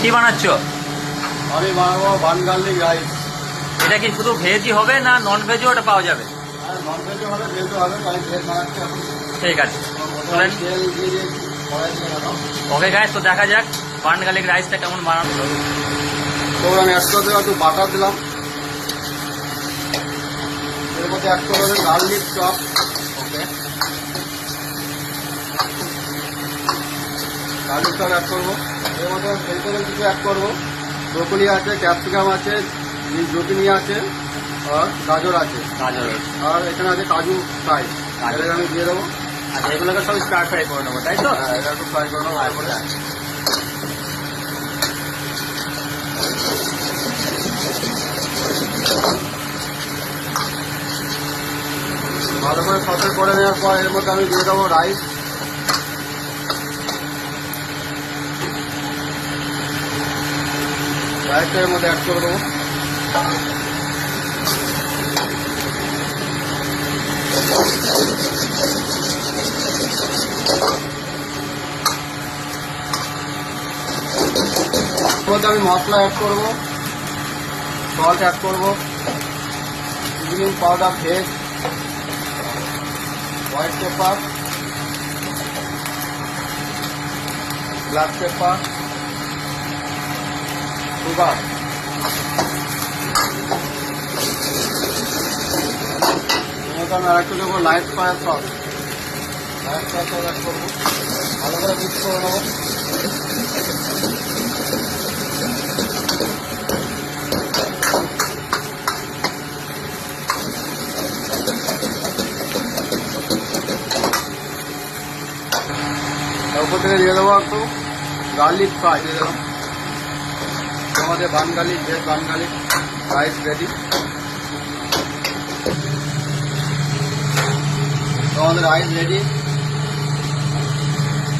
কি বানাচ্ছ? আমি বানাবো বানগার্লিক রাইস। এটা কি শুধু ভেজই হবে না নন ভেজও ওটা পাওয়া যাবে? নন ভেজও হবে, ভেজও হবে। আমি ভেজ বানাচ্ছি এখন। ঠিক আছে, তেল দিয়ে দিয়েছি, কড়াই দিয়ে দেবো। ওকে গাইস, তো দেখা যাক বানগার্লিক রাইসটা কেমন বানানো। তো আমি অ্যাড করে দিলাম, একটু বাটার দিলাম। এর মধ্যে অ্যাড করে দেবেন গার্লিক চপ। ওকে, গার্লিক চপ অ্যাড করবো। এর মধ্যে ভেজিটেবল কিছু অ্যাড করবো। ব্রোকলি আছে, ক্যাপসিকাম আছে, জুকিনি আছে, আর গাজর আছে। গাজর আর এখানে আছে কাজু ফ্রাই। এটাকে আমি দিয়ে দেবো। আচ্ছা, এগুলোকে সব স্টার ফ্রাই করে নেবো, তাই তো? হ্যাঁ, এটা একটু ফ্রাই করে নেবো ভালো করে। ভালো করে সসে করে নেওয়ার পর এর মধ্যে আমি দিয়ে দেবো রাইস। রাইসটা এর মধ্যে অ্যাড করে দেবো। এর মধ্যে আমি মশলা অ্যাড করবো, সল্ট অ্যাড করবো, seasoning powder, veg, white pepper, black pepper, sugar. আমি আরেকটু দেবো light fire sauce. Light fire sauce add করবো, ভালো করে মিক্স করে নেবো। উপর থেকে দিয়ে দেবো একটু গার্লিক ফ্রাই দিয়ে দেবো। আমাদের বানগার্লিক ভেজ বানগার্লিক রাইস রেডি। আমাদের রাইস রেডি।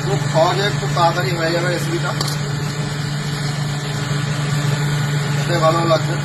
খুব সহজে, খুব তাড়াতাড়ি হয়ে যাবে রেসিপিটা। ভালো লাগছে।